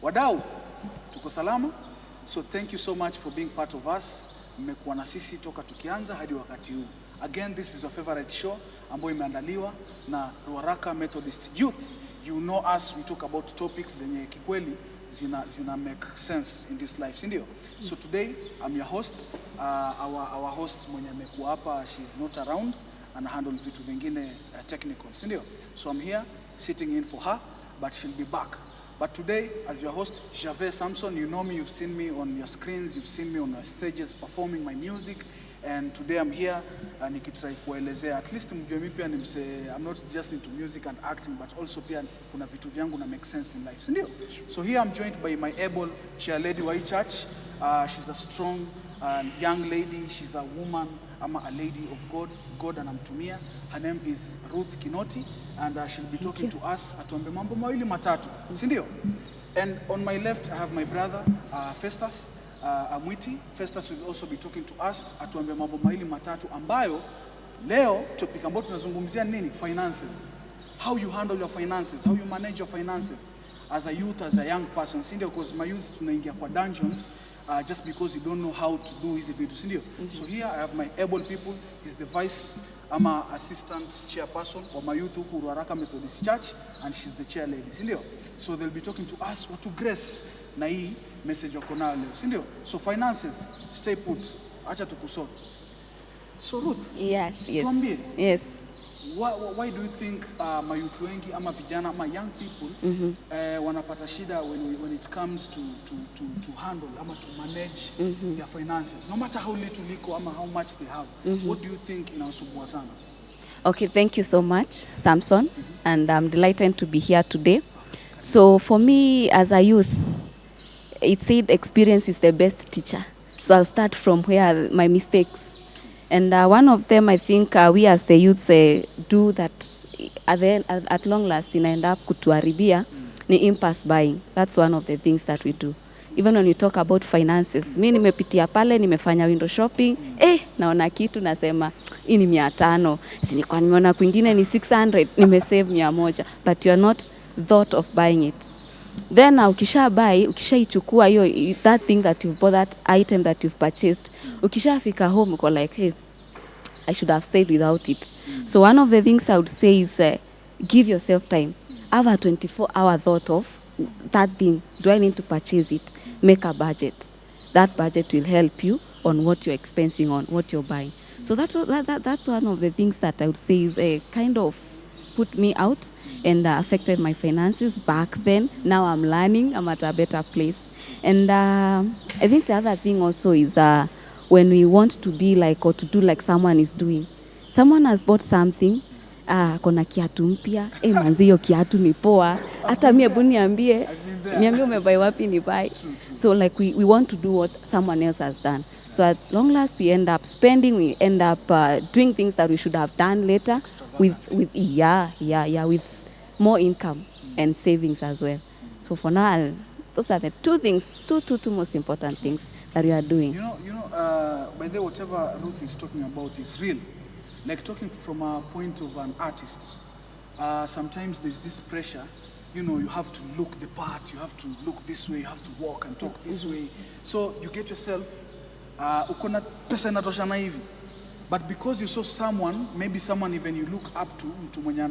Wadau, tuko salama. So thank you so much for being part of us. Mmekuwa na sisi toka tukianza hadi wakati huu. Again, this is your favorite show ambayo imeandaliwa na Ruaraka Methodist Youth. You know us, we talk about topics zenye kikweli zina make sense in this life, sindio? So today I'm your host. Our host mwenye amekuwa hapa, she's not around, and handle vitu vingine technical, sindio? So I'm here sitting in for her, but she'll be back. But today, as your host, Javeh Samson, you know me, you've seen me on your screens, you've seen me on your stages performing my music, and today I'm here nikitry kuelezea at least mjue mi pia I'm not just into music and acting, but also pia kuna vitu vyangu na make sense in life, sindio? So here I'm joined by my able chair lady wa hii church. She's a strong young lady, she's a woman, a lady of God, God anamtumia. Her name is Ruth Kinoti, and she'll be talking to us atuambe mambo mawili matatu, sindio? And on my left I have my brother Festus Amwiti. Festus will also be talking to us atuambe mambo mawili matatu ambayo leo topic ambayo tunazungumzia nini? Finances. How you handle your finances, how you manage your finances as a youth, as a young person, sindio? Because my youth tunaingia kwa dungeons just because you don't know how to do hizi vitu, sindio? So here I have my able people. He's the vice assistant chairperson of my youth huku Ruaraka Methodist Church, and she's the chair lady, sindio? So they'll be talking to us what to grace na hii message wako nayo leo, sindio? So finances, stay put, acha tukusort. So Ruth, yes. tuambie, Yes. Why do you think mayouth wengi ama vijana ama young people wanapata shida when it comes to handle ama to manage their finances, no matter how little liko ama how much they have? What do you think inasumbua sana? Okay, thank you so much, Samson, and I'm delighted to be here today. So for me as a youth, it said experience is the best teacher. So I'll start from where my mistakes. And one of them, I think we as the youths do that at long last end up kutuharibia ni impulse buying. That's one of the things that we do. Even when we talk about finances, mi nimepitia pale, nimefanya window shopping, naona kitu nasema hii ni 500, sinikuwa nimeona kwingine ni 600, nimesave 100, but you are not thought of buying it. Then ukishaichukua hiyo that thing that you've bought, that item that you've purchased, ukishafika home uko like, hey, I should have stayed without it. So one of the things I would say is give yourself time. Have a 24-hour thought of that thing. Do I need to purchase it? Make a budget. That budget will help you on what you're expensing on, what you're buying. So that's one of the things that I would say is kind of put me out and affected my finances back then. Now I'm learning, I'm at a better place. And I think the other thing also is when we want to be like or to do like someone is doing. Someone has bought something, kona kiatu mpya, manzi hiyo kiatu ni poa, hata mimi hebu niambie umebuy wapi ni buy. So like we want to do what someone else has done. So at long last we end up spending, we end up doing things that we should have done later with with more income and savings as well. So for now, those are the two things, two most important things that we are doing. You know, by the way, whatever Ruth is talking about is real. Like talking from a point of an artist, sometimes there's this pressure, you have to look the part, you have to look this way, you have to walk and talk this way. So you get yourself, ukona pesa inatoshana hivi. But because you saw someone, maybe someone even you look up to, mtu mwenye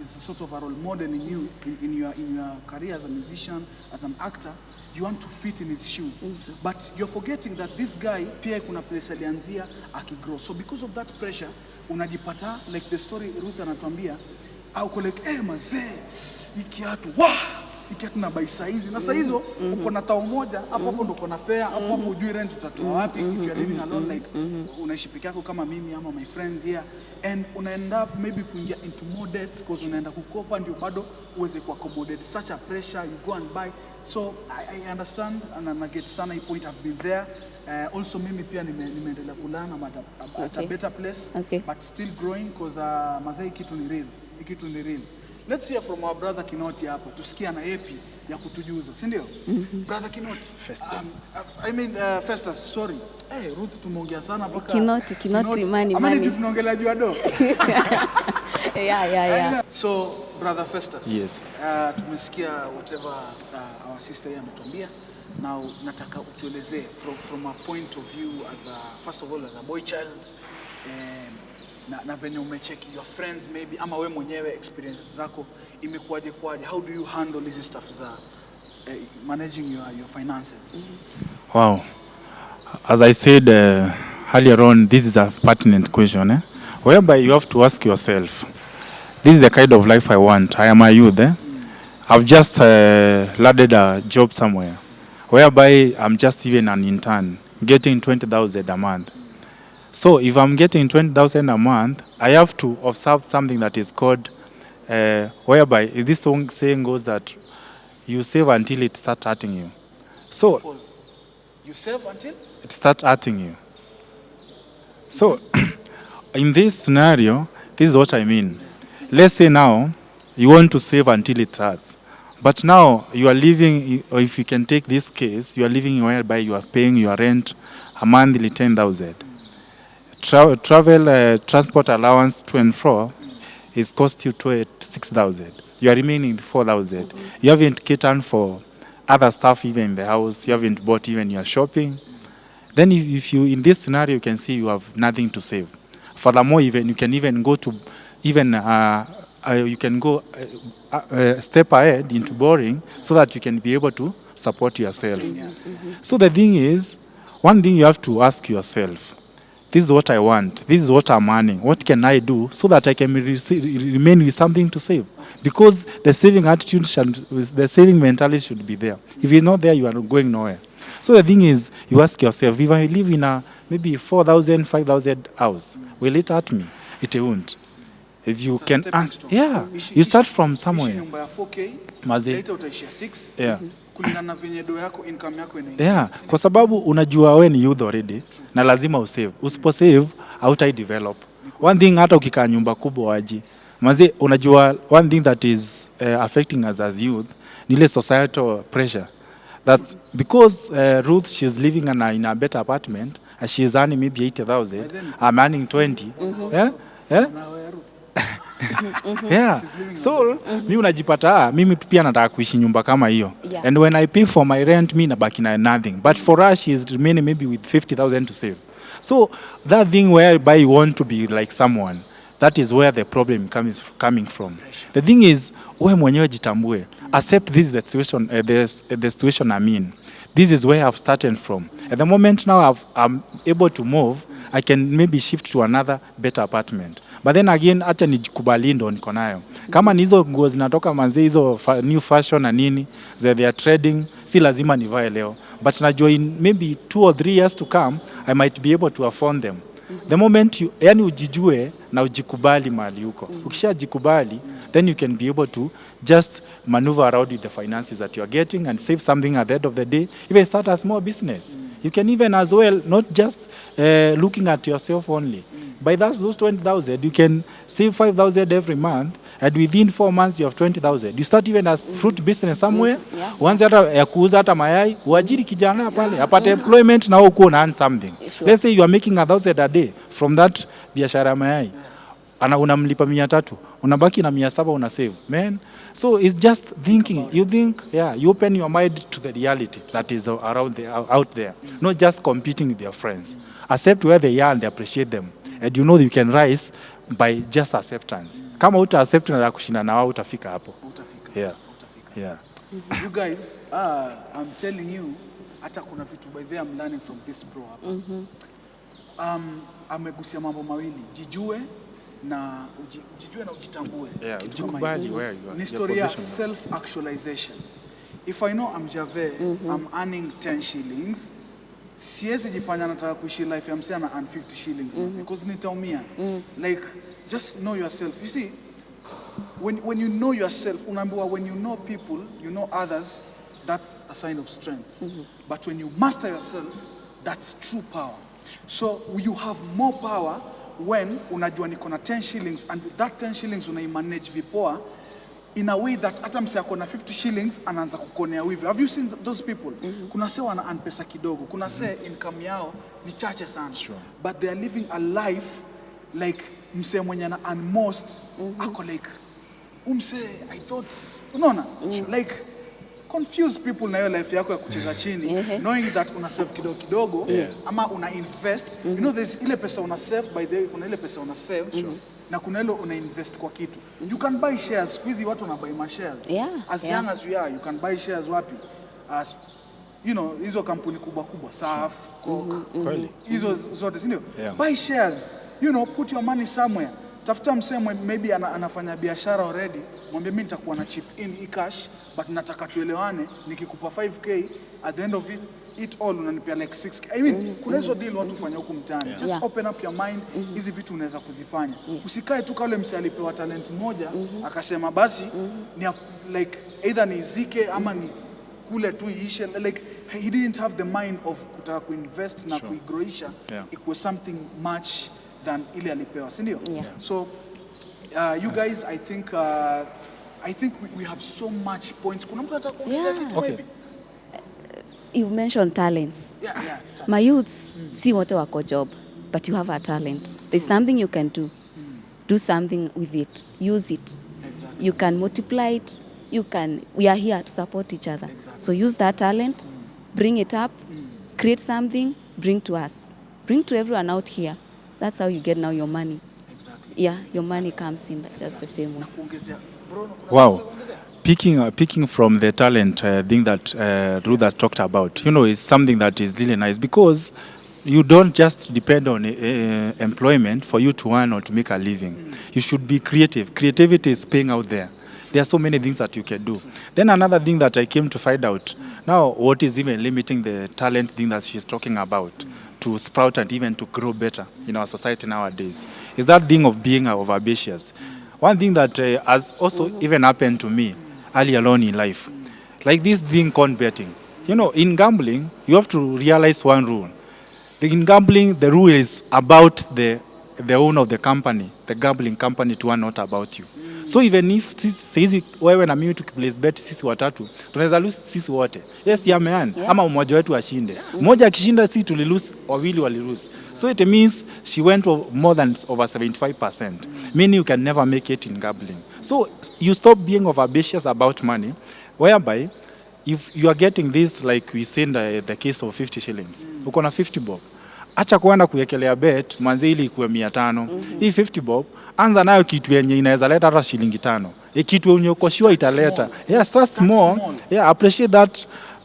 is a sort of a role model in you, in your career as a musician, as an actor, you want to fit in his shoes. But you're forgetting that this guy, pia kuna place alianzia akigrow. So because of that pressure, unajipata, like the story Ruth anatuambia, uko like, mazee, ikiatu, ikiatu na buy saizi. Na saizo, uko na tao moja, hapo ndo uko na fare, hapo ujui rent utatoa wapi, if you're living alone, like, unaishi peke yako kama mimi ama my friends here, and end up maybe kuingia into more debts, because unaenda kukopa ndio bado uweze kuaccommodate such a pressure, you go and buy. So I understand, and I get sana point, I've been there. Also mimi pia nimeendelea kulana at a better place, but still growing, because mazai kitu ni real. Let's hear from our brother Kinoti hapa, tusikia na yepi ya kutujuza, si ndio? Brother Kinoti. Festus. Festus, sorry. Ruth tumeongea sana mpaka Kinoti mani. Amani tunaongelea juu ado. Yeah. So brother Festus. Yes. Tumesikia whatever our sister here ametuambia. Now nataka utuelezee from a point of view as a, first of all as a boy child, na venye umecheki your friends maybe ama we mwenyewe experiences zako imekuwaje kwaje, how do you handle hizi stuff za managing your finances? Wow, as I said earlier on, this is a pertinent question, whereby you have to ask yourself, this is the kind of life I want. I am a youth. I've just landed a job somewhere, whereby I'm just even an intern, getting 20,000 a month. So if I'm getting 20,000 a month, I have to observe something that is called, whereby this saying goes that you save until it starts hurting you. So you save until it starts hurting you. So in this scenario, this is what I mean. Let's say now you want to save until it hurts. But now you are living, or if you can take this case, you are living whereby you are paying your rent a monthly 10,000. Travel transport allowance to and fro is cost you 6,000. You are remaining 4,000. You haven't catered for other stuff even in the house. You haven't bought even your shopping. Then if you, in this scenario, you can see you have nothing to save. Furthermore, even you can even go to, even you can go step ahead into borrowing so that you can be able to support yourself. So the thing is, one thing you have to ask yourself, this is what I want, this is what I'm earning, what can I do so that I can remain with something to save? Because the saving attitude, the saving mentality should be there. If it's not there, you are going nowhere. So the thing is, you ask yourself, if I live in a maybe 4,000, 5,000 house, will it hurt me? It won't. If you can ask, yeah, you start from somewhere. Later utaishia 6. Yeah. Kulingana na venye do yako, income yako inaingia. Yeah, kwa sababu unajua wewe ni youth already na lazima usave. Usipo save, hautai develop. One thing, hata ukikaa nyumba kubwa waji. Maze unajua one thing that is affecting us as youth ni ile societal pressure. That's because Ruth, she's living in a better apartment and she's earning maybe 80,000. I'm earning 20. Yeah? Yeah? Yeah. So mimi unajipata mimi pia nataka kuishi nyumba kama hiyo. Yeah. And when I pay for my rent, mimi nabaki na nothing. But for her, she is remaining maybe with 50,000 to save. So that thing whereby you want to be like someone, that is where the problem coming from. The thing is, wewe mwenyewe jitambue. Accept this is the situation, the situation I'm in. This is where I've started from. At the moment now I'm able to move, I can maybe shift to another better apartment. But then again, acha nijikubali ndo niko nayo. Kama ni hizo nguo zinatoka manze hizo new fashion na nini, they are trading, si lazima nivae leo. But najua in maybe 2 or 3 years to come, I might be able to afford them. The moment you, yani ujijue na ujikubali mahali uko. Ukishajikubali, then you can be able to just maneuver around with the finances that you are getting and save something at the end of the day. Even start a small business. You can even as well, not just looking at yourself only. By those 20,000, you can save 5,000 every month, and within 4 months you have 20,000. You start even as fruit business somewhere. Once hata ya kuuza hata mayai, uajiri kijana pale, apate employment na uko na earn something. Let's say you are making 1,000 a day from that biashara ya mayai. Unamlipa 300, unabaki na 700 una save. Man, so it's just thinking. You think, yeah, you open your mind to the reality that is around there, out there. Not just competing with your friends. Accept where they are and appreciate them. And you know you can rise by just acceptance. Kama uta accept na kushinda na wao utafika hapo. Yeah. Yeah. You guys, I'm telling you, hata kuna vitu by there I'm learning from this bro hapa. Amegusia mambo mawili, jijue na ujitambue. Yeah, ujikubali where you are. Ni story ya self actualization. If I know I'm Jave, I'm earning 10 shillings. Siwezi jifanya nataka kuishi life ya msichana and 50 shillings because nitaumia. Like just know yourself. You see, when you know yourself, unaambiwa when you know people, you know others, that's a sign of strength. But when you master yourself, that's true power. So you have more power when unajua niko na 10 shillings and with that 10 shillings unaimanage vipoa in a way that hata mse ako na 50 shillings anaanza kukonea wivu. Have you seen those people? Kuna se wana earn pesa kidogo, kuna se income yao ni chache sana. Sure. But they are living a life like mse mwenye na earn most ako like umse I thought unaona like confuse people na hiyo life yako ya kucheza chini, knowing that una save kidogo kidogo, ama una invest. You know, there's ile pesa una save, by the way, kuna ile pesa una save, na kuna ile una invest kwa kitu. You can buy shares. Squeezy watu wana buy ma shares. As young as we are, you can buy shares wapi? As you know, hizo kampuni kubwa kubwa, Surf, Coke, hizo zote, si ndio? Buy shares. You know, put your money somewhere. Tafuta msemo maybe anafanya biashara already, mwambie mimi nitakuwa na chip in e-cash, but nataka tuelewane, nikikupa 5k at the end of it all unanipia like 6k. I mean, kuna hizo deal watu fanya huku mtaani. Just open up your mind, hizi vitu unaweza kuzifanya. Usikae tu kale msee alipewa talent moja, akasema basi ni like either ni zike ama ni kule tu iishe. Like he didn't have the mind of kutaka kuinvest na kuigroisha. It was something much than ile alipewa, si ndio? So you guys, I think we have so much points. Kuna mtu atakuongezea kitu maybe? You've mentioned talents. My youths see wote wako job, but you have a talent. There's something you can do. Do something with it. Use it. You can multiply it. We are here to support each other. So use that talent, bring it up, create something, bring to us. Bring to everyone out here. That's how you get now your money. Yeah, your money comes in just the same way. Wow. Picking from the talent thing that Ruth has talked about, you know, is something that is really nice, because you don't just depend on employment for you to earn or to make a living. You should be creative. Creativity is paying out there. There are so many things that you can do. Then another thing that I came to find out, now what is even limiting the talent thing that she's talking about to sprout and even to grow better in our society nowadays, is that thing of being overambitious. One thing that has also even happened to me early along in life, like this thing called betting. You know, in gambling, you have to realize one rule. In gambling, the rule is about the owner of the company, the gambling company, to earn, not about you. So even if sisi wewe na mimi tukiplace bet sisi watatu, tunaweza lose sisi wote. Yes, yamean. Ama mmoja wetu ashinde. Mmoja akishinda sisi tulilose, wawili walilose. So it means she went more than over 75%. Meaning you can never make it in gambling. So you stop being overambitious about money, whereby if you are getting this, like we said in the case of 50 shillings, uko na 50 bob. Acha kuenda kuwekelea bet manzi ili ikuwe 500. Hii 50 bob anza nayo kitu yenye inaweza leta hata shilingi 5. Kitu unyokoshwa italeta. Yeah, start small. Yeah, appreciate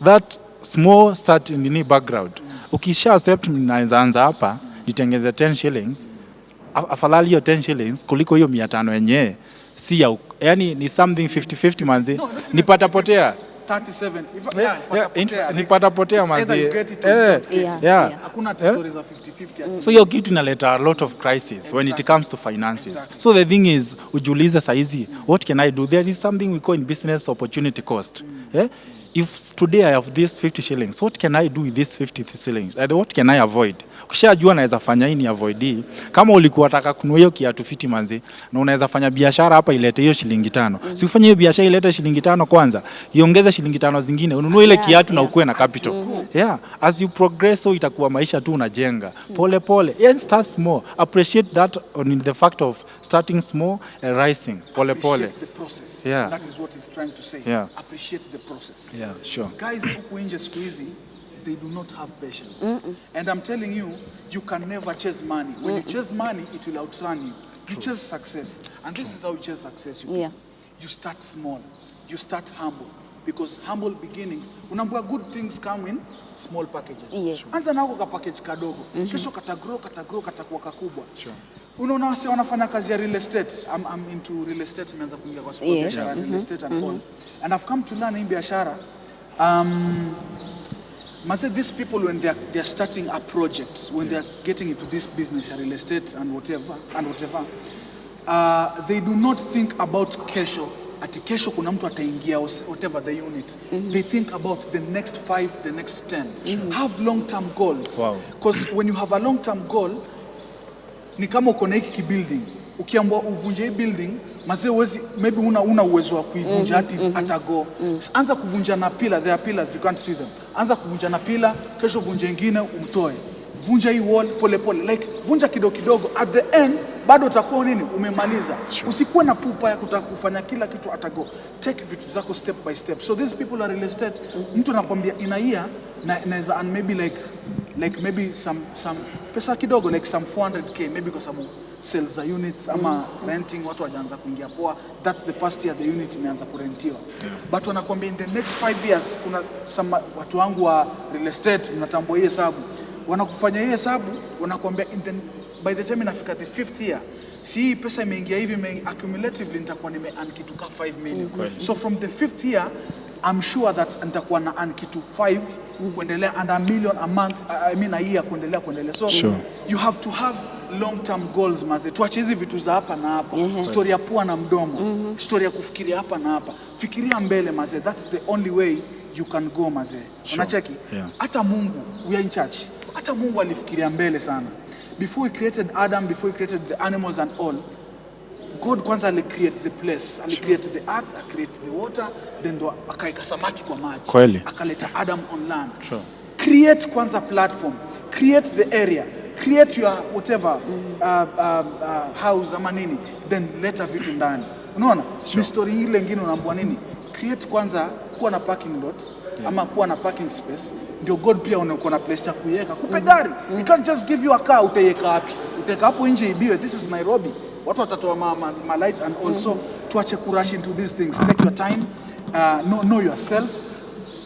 that small start in the background. Ukisha accept naweza anza hapa nitengeze 10 shillings. Afadhali hiyo 10 shillings kuliko hiyo 500 yenyewe. Si ya yani ni something 50-50 manzi. Nipata potea. 37. Nipata potea manzi. Hakuna stories of 50-50. So hiyo kitu inaleta a lot of crisis when it comes to finances. So the thing is, ujiulize saizi, what can I do? There is something we call in business opportunity cost. If today I have this 50 shillings, what can I do with this 50 shillings? And what can I avoid? Ukishajua naweza fanya hii ni avoid hii. Kama ulikuwa unataka kununua hiyo kiatu fiti manzi, na unaweza fanya biashara hapa ilete hiyo shilingi 5. Si ufanye hiyo biashara ilete shilingi 5 kwanza, iongeze shilingi 5 zingine, ununue ile kiatu na ukue na capital. As you progress, so itakuwa maisha tu unajenga. Pole pole. Start small. Appreciate that on the fact of starting small and rising. Pole pole. Appreciate the process. That is what he's trying to say. Appreciate the process. Yeah, sure. Guys who nje squeezy, they do not have patience. And I'm telling you, you can never chase money. When you chase money, it will outrun you. You chase success. And this is how you chase success. You start small. You start humble. Because humble beginnings, unaambia good things come in small packages. Anza na kwa package kadogo. Kesho katagrow, katakuwa kakubwa. Unaona wase wanafanya kazi ya real estate. I'm into real estate, nimeanza kuingia kwa biashara real estate and all. And I've come to learn in biashara. These people, when they're starting a project, when they're getting into this business, real estate and whatever, they do not think about kesho. Ati kesho kuna mtu ataingia, whatever the unit. They think about the next 5, the next 10. Have long-term goals. Because when you have a long-term goal, ni kama uko na hiki building. Ukiambiwa uvunje hii building, mazee uwezi, maybe una uwezo wa kuivunja atago. Anza kuvunja na pillar, there are pillars, you can't see them. Anza kuvunja na pillar, kesho vunje ingine umtoe. vunja hii wall pole pole, like vunja kidogo kidogo, at the end bado utakuwa nini umemaliza. Usikuwe na pupa ya kutaka kufanya kila kitu atago, take vitu zako step by step. So these people are real estate, mtu anakuambia in a year naweza and maybe like maybe some pesa kidogo, like some 400k maybe kwa sababu sales za units ama renting, watu wajaanza kuingia poa, that's the first year the unit imeanza kurentiwa. But wanakuambia in the next 5 years, kuna some watu wangu wa real estate mnatambua hii hesabu, wanakufanya hii hesabu, wanakuambia by the time inafika the 5th year, si pesa imeingia hivi accumulatively nitakuwa nime-earn kitu ka 5 million. So from the 5th year I'm sure that nitakuwa na earn kitu 5 kuendelea, and $1 million a month, I mean a year kuendelea. So you have to have long term goals maze. Tuache hizi vitu za hapa na hapa. Story ya pua na mdomo. Story ya kufikiria hapa na hapa. Fikiria mbele maze. That's the only way you can go maze. Unacheki? Hata Mungu, we are in church. Hata Mungu alifikiria mbele sana. Before he created Adam, before he created the animals and all, God kwanza alicreate the place, alicreate the earth, alicreate the water, then ndo akaika samaki kwa maji. Akaleta Adam on land. Create kwanza platform, create the area, create your whatever house ama nini, then leta vitu ndani. Unaona? Ni story ile nyingine unaambia nini? Create kwanza kuwa na parking lot ama kuwa na parking space, ndio God pia unakuwa na place ya kuiweka. Kupe gari, he can't just give you a car utaiweka wapi? Utaweka hapo nje ibiwe. This is Nairobi. Watu watatoa ma lights and also tuache kurush into these things. Take your time, know yourself,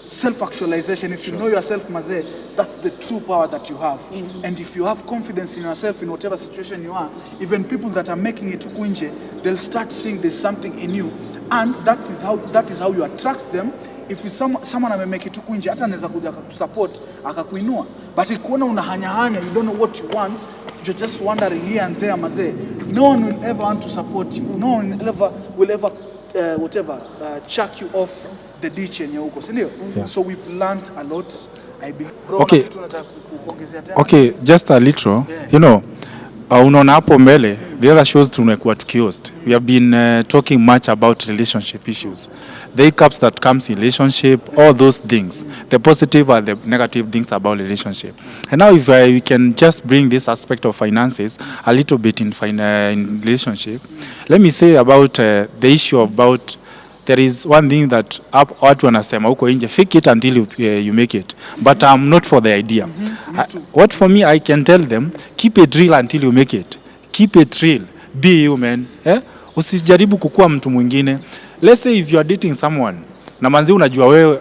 self-actualization. If you know yourself, maze, that's the true power that you have. And if you have confidence in yourself in whatever situation you are, even people that are making it kunje, they'll start seeing there's something in you, and that is how you attract them. If someone amemake it kunje, hata anaweza kuja kusupport akakuinua, but ikuona unahanyahanya, you don't know what you want, you're just wandering here and there maze, no one will ever want to support you. No one will ever chuck you off the ditch yenye huko, si ndio? So we've learned a lot. I believe. Okay, just a little. You know, unaona hapo mbele, the other shows tumekuwa tukihost. We have been talking much about relationship issues, the hiccups that comes in relationship, all those things, the positive and the negative things about relationship. And now if we can just bring this aspect of finances a little bit in relationship, let me say about the issue about, there is one thing that watu wanasema huko nje, fake it until you make it, but I'm not for the idea. What for me, I can tell them, keep it real until you make it. Keep it real, be human. Usijaribu kukua mtu mwingine. Let's say if you are dating someone na manzi unajua wewe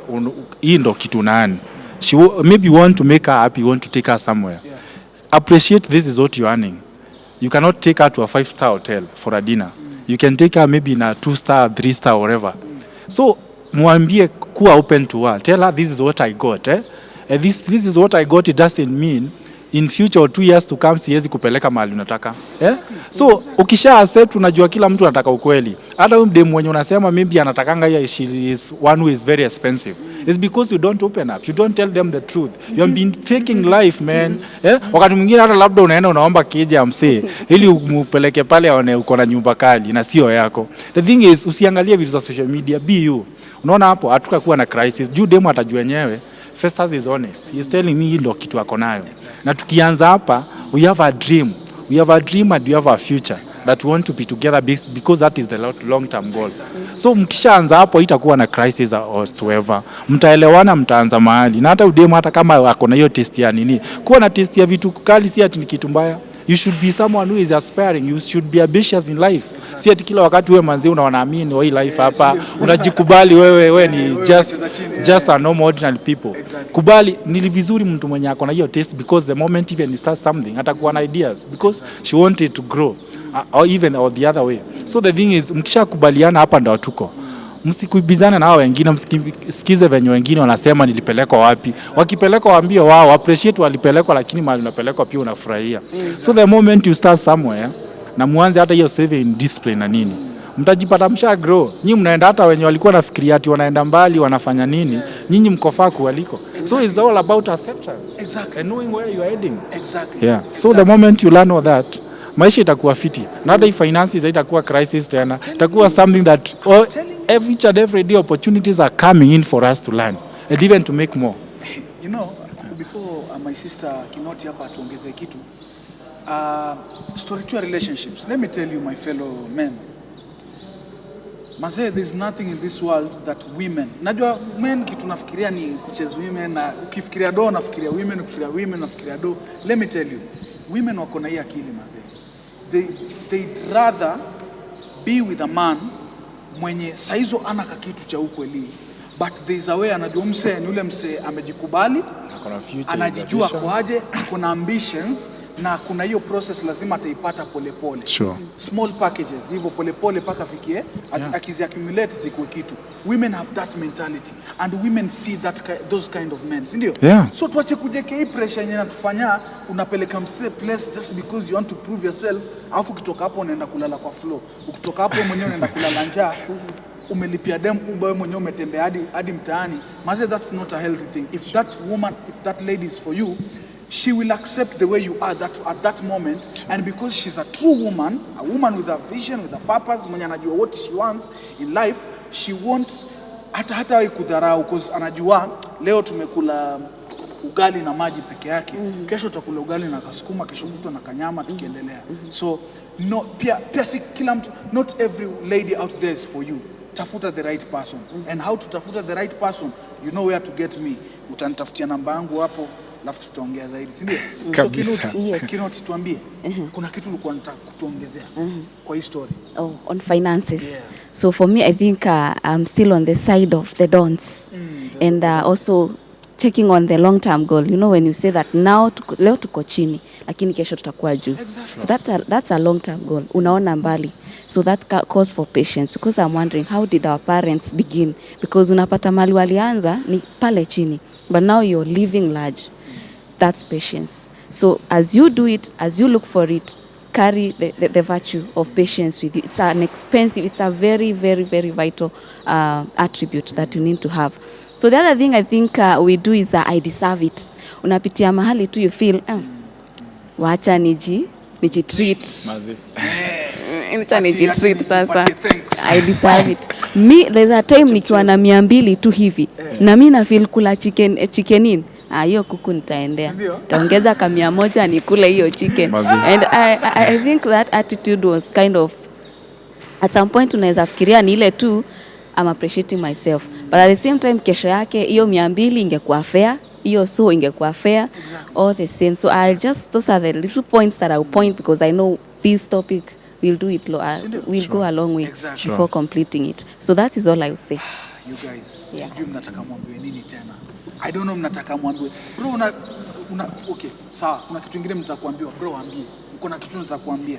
hii ndo kitu nani, maybe you want to make her happy, you want to take her somewhere. Appreciate this is what you're earning. You cannot take her to a 5-star hotel for a dinner. You can take her maybe in a 2-star, 3-star, whatever. So mwambie kuwa open to her. Tell her this is what I got. This is what I got. It doesn't mean in future or 2 years to come siwezi kupeleka mahali unataka. So ukisha accept, unajua kila mtu anataka ukweli. Hata mdem mwenye unasema maybe anatakanga ya she is one who is very expensive. It's because you don't open up. You don't tell them the truth. You have been faking life, man. Wakati mwingine hata labda unaenda unaomba kije amsee ili umupeleke pale aone uko na nyumba kali na sio yako. The thing is, usiangalie vitu za social media, be you. Unaona hapo hatukakuwa na crisis. Juu demo atajua yenyewe. Festus is honest. He's telling me ndio kitu ako nayo. Na tukianza hapa, we have a dream. We have a dream and we have a future that we want to be together because that is the long-term goal. So mkishaanza hapo itakuwa na crisis whatsoever. Mtaelewana, mtaanza mahali. Na hata udemo hata kama ako na hiyo test ya nini, kuwa na test ya vitu kali si ati ni kitu mbaya. You should be someone who is aspiring. You should be ambitious in life. Si ati kila wakati wewe manzi unaamini wa hii life hapa, unajikubali wewe ni just a normal ordinary people. Kubali ni vizuri mtu mwenye ako na hiyo taste, because the moment even you start something atakuwa na ideas because she wanted to grow, or even or the other way. So the thing is, mkishakubaliana hapa ndo tuko. Msikubizana na hao wengine, msikize venye wengine wanasema nilipelekwa wapi. Wakipelekwa waambie wao appreciate walipelekwa, lakini mahali unapelekwa pia unafurahia. So the moment you start somewhere na muanze hata hiyo saving discipline na nini, mtajipata msha grow. Nyinyi mnaenda hata wenye walikuwa nafikiria ati wanaenda mbali wanafanya nini, nyinyi mkofaa kualiko. So it's all about acceptance and knowing where you are heading. So the moment you learn all that, maisha itakuwa fiti. Na hata finances haitakuwa crisis tena. Itakuwa something that every day opportunities are coming in for us to learn and even to make more. You know, before my my sister Kinoti hapa atuongeze kitu. Story to relationships. Let me tell you, my fellow men. Mazee, there's nothing in this world that women. Najua men kitu nafikiria ni kucheza women, na ukifikiria do nafikiria women, ukifikiria women nafikiria do. Let me tell you, women wako na hii akili mazee. They'd rather be with a man mwenye saizo ana kakitu cha ukweli, but there's a way anajua mse ni ule mse amejikubali, anajijua kwaje, kuna ambitions, na kuna hiyo process lazima ataipata polepole. Sure. Small packages hivyo polepole paka fikie akizi accumulate zikuwe kitu. Women have that mentality and women see those kind of men, si ndio? Yeah. So tuache kujeke hii pressure yenye natufanya unapeleka mse place just because you want to prove yourself, afu ukitoka hapo unaenda kulala kwa floor. Ukitoka hapo mwenyewe unaenda kulala njaa, umelipia dem Uber, wewe mwenyewe umetembea hadi mtaani. Maze, that's not a healthy thing. If that woman, if that lady is for you, she will accept the way you are at that moment, and because she's a true woman, a woman with a vision, with a purpose, mwenye anajua what she wants in life, she won't hata ikudharau, because anajua leo tumekula ugali na maji peke yake, kesho tutakula ugali na kasukuma, kesho kutwa na kanyama, tukiendelea. So no, pia si kila mtu, not every lady out there is for you. Tafuta the right person. And how to tafuta the right person, you know where to get me. Utanitafutia namba yangu hapo, alafu tutaongea zaidi, si ndio? So Kinoti, tuambie, kuna kitu ulikuwa unataka kutuongezea kwa hii story? On finances. Yeah. So for me, I think I'm still on the side of the don'ts. And also checking on the long-term goal. You know, when you say that now leo tuko chini, lakini kesho tutakuwa juu. Exactly. So that's a long-term goal. Unaona mbali. So that calls for patience, because I'm wondering, how did our parents begin? Because unapata mali walianza ni pale chini, but now you're living large. That's patience. So as you do it, as you look for it, carry the virtue of patience with you. It's an expensive, it's a very, very, very vital attribute that you need to have. So the other thing I think we do is I deserve it. Unapitia mahali tu you feel, wacha niji treat. I deserve it. Me, there's a time nikiwa na 200 tu hivi, na mimi na feel kula chickenin. Hiyo kuku nitaendea. Taongeza ka 100 nikule hiyo chicken. And I think that attitude was kind of, at some point unaweza fikiria ni ile tu I'm appreciating myself. But at the same time, kesho yake hiyo 200 ingekuwa fair, hiyo so ingekuwa fair, all the same. So those are the little points that I will point, because I know this topic we'll do it we'll go a long way before completing it. So that is all I would say. You guys, sijui mnataka mwambie nini tena? I don't know mnataka mwambie. Bro, okay, sawa, kuna kitu kingine mtakuambiwa. Bro, ambie. Kuna kitu natakuambia.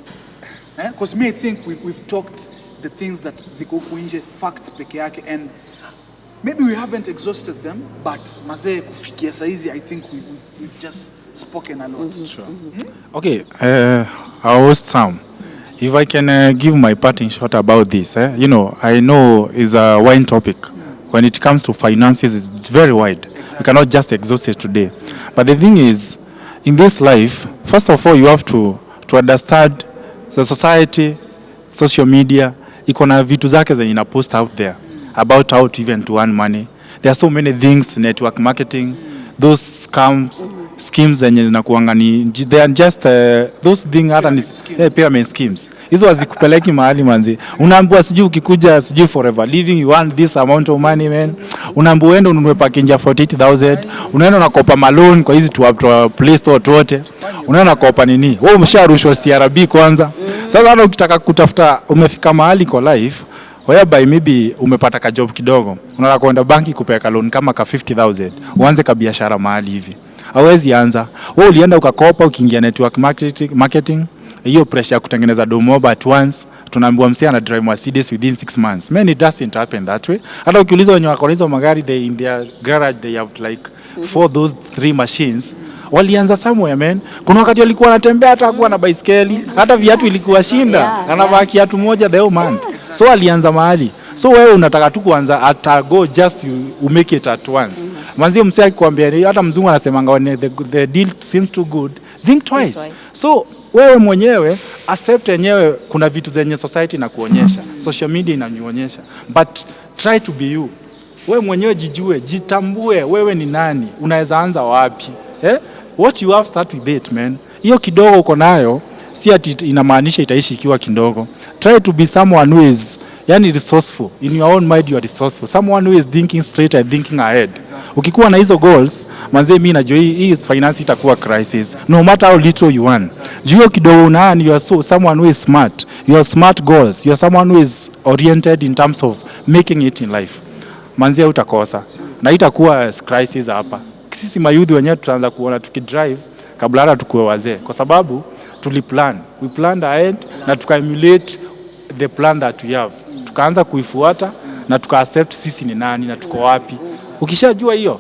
Because me, I think we've talked the things that ziko huku nje, facts peke yake, and maybe we haven't exhausted them, but mazee kufikia saizi, I think we've just spoken a lot. Sure. Okay, I host Sam. If I can give my parting shot about this, you know, I know it's a wide topic. When it comes to finances, it's very wide. Exactly. We cannot just exhaust it today. But the thing is, in this life, first of all, you have to understand the society, social media, ikona vitu zake zenye ina post out there about how to even to earn money. There are so many things, network marketing, those scams, schemes zenye zinakuanga ni, they are just those things hata ni pyramid schemes. Hizo hazikupeleki mahali manzi. Unaambiwa sijui ukikuja sijui forever living you want this amount of money man. Unaambiwa uende ununue package ya 48,000. Unaenda unakopa malone kwa hizi tu Play Store wote. Unaenda unakopa nini? Wewe umesharushwa CRB kwanza. Sasa hata ukitaka kutafuta umefika mahali kwa life whereby maybe umepata ka job kidogo. Unataka kwenda banki kupeka loan kama ka 50,000. Uanze ka biashara mahali hivi. Hawezi anza. Wewe ulienda ukakopa ukiingia network marketing, hiyo pressure kutengeneza domo at once, tunaambiwa msia na drive Mercedes within 6 months. Man, it doesn't happen that way. Hata ukiuliza wenye wako hizo magari, they in their garage they have like 3 machines. Walianza somewhere man. Kuna wakati walikuwa wanatembea hata hakuwa na baiskeli, hata viatu ilikuwa shinda. Anavaa kiatu moja the whole man. So alianza mahali. So wewe unataka tu kuanza at go just you make it at once. Manzi msee akikwambia, hata mzungu anasemanga when the deal seems too good, think twice. So wewe mwenyewe accept yenyewe kuna vitu zenye society na kuonyesha, social media inanyonyesha, but try to be you. Wewe mwenyewe jijue, jitambue wewe ni nani, unaweza anza wapi. what you have, start with it, man. Hiyo kidogo uko nayo si ati inamaanisha itaishi ikiwa kidogo. Try to be someone who is resourceful. In your own mind you are resourceful. Someone who is thinking straight and thinking ahead. Ukikuwa na hizo goals, manze mimi najua hii finance itakuwa crisis. No matter how little you want. Juu kidogo unaani, you are someone who is smart. You are smart goals. You are someone who is oriented in terms of making it in life. Manze utakosa. Na itakuwa crisis hapa. Sisi mayouth wenyewe tutaanza kuona tukidrive kabla hata tukue wazee, kwa sababu tuliplan. We planned ahead na tukaemulate the plan that we have. Tukaanza kuifuata na tukaaccept sisi ni nani na tuko wapi. Ukishajua hiyo,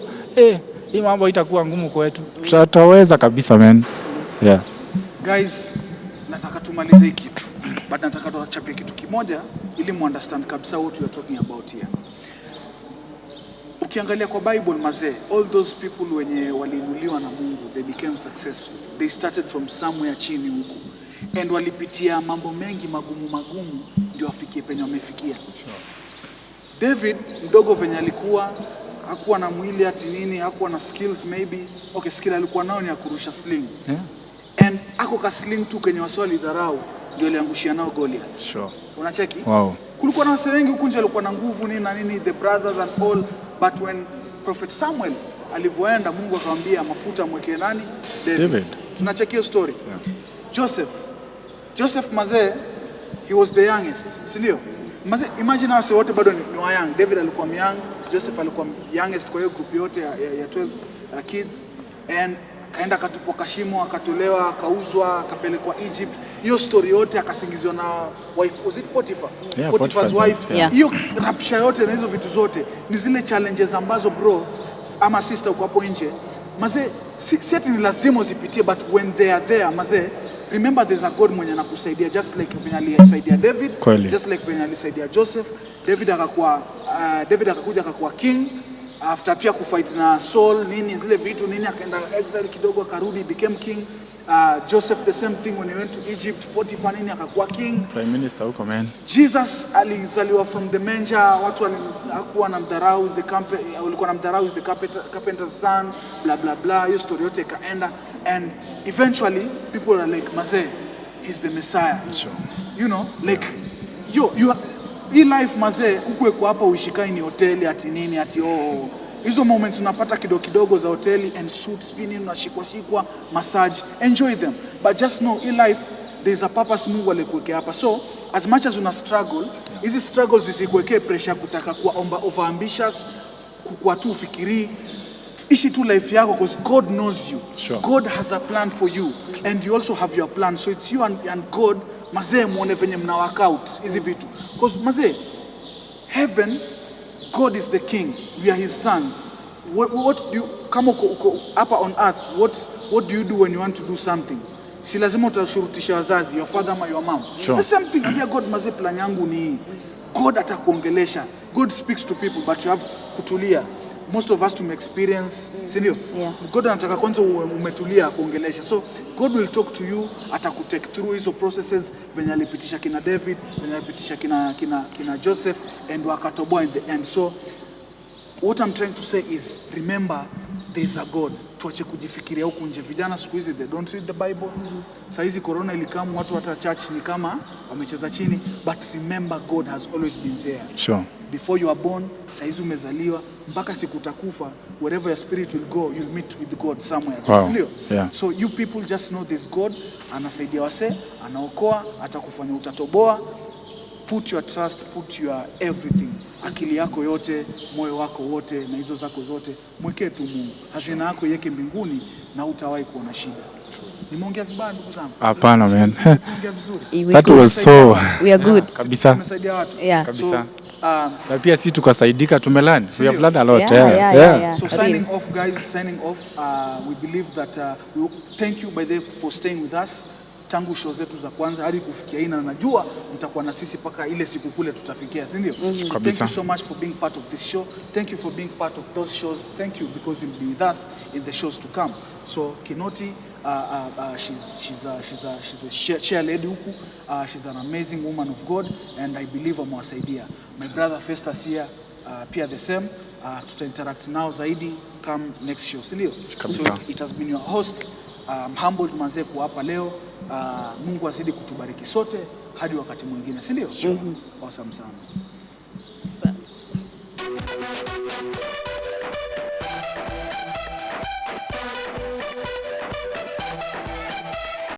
hii mambo itakuwa ngumu kwetu. Tutaweza kabisa, man. Yeah. Guys, nataka tumalize hii kitu. But nataka tuachapie kitu kimoja ili muunderstand kabisa what we are talking about here. Ukiangalia kwa Bible mazee, all those people wenye waliinuliwa na Mungu, they became successful. They started from somewhere chini huku. And walipitia mambo mengi magumu ndio wafikie penye wamefikia. Sure. David mdogo venye alikuwa, hakuwa na mwili ati nini, hakuwa na skills maybe. Okay, skill alikuwa nao ni ya kurusha sling. Yeah. And ako ka sling tu kenye waswali dharau ndio aliangushia nao Goliath. Sure. Unacheki? Wow. Kulikuwa na wase wengi huku nje walikuwa na nguvu nini na nini, the brothers and all, but when Prophet Samuel alivyoenda, Mungu akamwambia mafuta mweke nani? David. Tunacheki hiyo story. Yeah. Joseph mazee, he was the youngest, si ndio? Mazee, imagine wase wote bado ni wa young. David alikuwa young, Joseph alikuwa youngest kwa hiyo group yote ya 12 kids, and kaenda akatupwa kashimo, akatolewa, akauzwa, akapelekwa Egypt. Hiyo story yote akasingiziwa na wife, was it Potiphar? Yeah, Potiphar's wife. Hiyo rapsha yote na hizo vitu zote ni zile challenges ambazo bro ama sister uko hapo nje. Mazee, si ati ni lazima uzipitie, but when they are there, mazee, remember there's a God mwenye anakusaidia, just like venye alisaidia David, just like venye alisaidia Joseph. David akakuja akakuwa king. After pia kufight na Saul nini zile vitu nini, akaenda exile kidogo akarudi, became king. Joseph the same thing, when he went to Egypt, Potiphar nini akakuwa king, prime minister huko, man. Jesus alizaliwa from the manger, watu walikuwa na mdharau, walikuwa na mdharau, the carpenter's son, blah blah blah. Hiyo story yote ikaenda, and eventually people are like, mazee, he's the Messiah. Sure. You know, like hii life mazee, ukwe kwa hapa uishikai ni hoteli ati nini ati hizo moments unapata kidogo za hoteli and suits spinning na shikwa massage, enjoy them, but just know in life there's a purpose Mungu alikuwekea hapa. So as much as una struggle, hizi struggles zisikuwekee pressure kutaka kuwa over ambitious, kukua tu ufikiri. Ishi tu life yako, because God knows you. Sure. God has a plan for you, and you also have your plan. So it's you and God, mazee, muone venye mna work out hizi vitu, because mazee, heaven, God is the king, we are his sons. What do you, kama uko hapa on earth, what do you do when you want to do something? Si lazima utashurutisha wazazi, your father or your mom. Sure. The same thing, ambia God, mazee, plan yangu ni God atakuongelesha. God speaks to people, but you have kutulia. Most of us to experience, sindio? Yeah. God anataka kwanza umetulia kuongelesha. So God will talk to you, atakutake through hizo processes venye alipitisha kina David, venye alipitisha kina Joseph, and wakatoboa in the end. So what I'm trying to say is, remember there's a God. Tuache kujifikiria huku nje. Vijana siku hizi they don't read the Bible. Saa hizi corona ilikamu, watu hata church ni kama wamecheza chini, but remember God has always been there. Sure. Before you are born, saa hizi umezaliwa, mpaka siku utakufa, wherever your spirit will go, you'll meet with God somewhere. Wow. Yeah. So you people just know this God, anasaidia wase, anaokoa, atakufanya utatoboa. Put your trust, put your everything, akili yako yote, moyo wako wote, na hizo zako zote, mwekee tu Mungu. Hazina yako yeke mbinguni na hutawahi kuona shida. Nimeongea vibaya ndugu zangu? Hapana, man. Nimeongea vizuri. That was so. We are good. Kabisa. Tumesaidia watu. Yeah. Kabisa. So, na pia si tukasaidika, tumelearn. We have learned a lot. Yeah. So signing off, guys, signing off. We believe that we thank you by the for staying with us. Tangu show zetu za kwanza hadi kufikia hii, na najua mtakuwa na sisi paka ile siku kule tutafikia, si ndio? So thank you so much for being part of this show. Thank you for being part of those shows. Thank you because you'll be with us in the shows to come. So Kinoti, she's a chair lady huku. She's an amazing woman of God, and I believe amewasaidia. My brother Festus here, pia the same. Tuta interact nao zaidi come next show, si ndio? Kabisa. So it has been your host, humbled manze kuwa hapa leo. Mungu azidi kutubariki sote hadi wakati mwingine, si ndio? Awesome sana.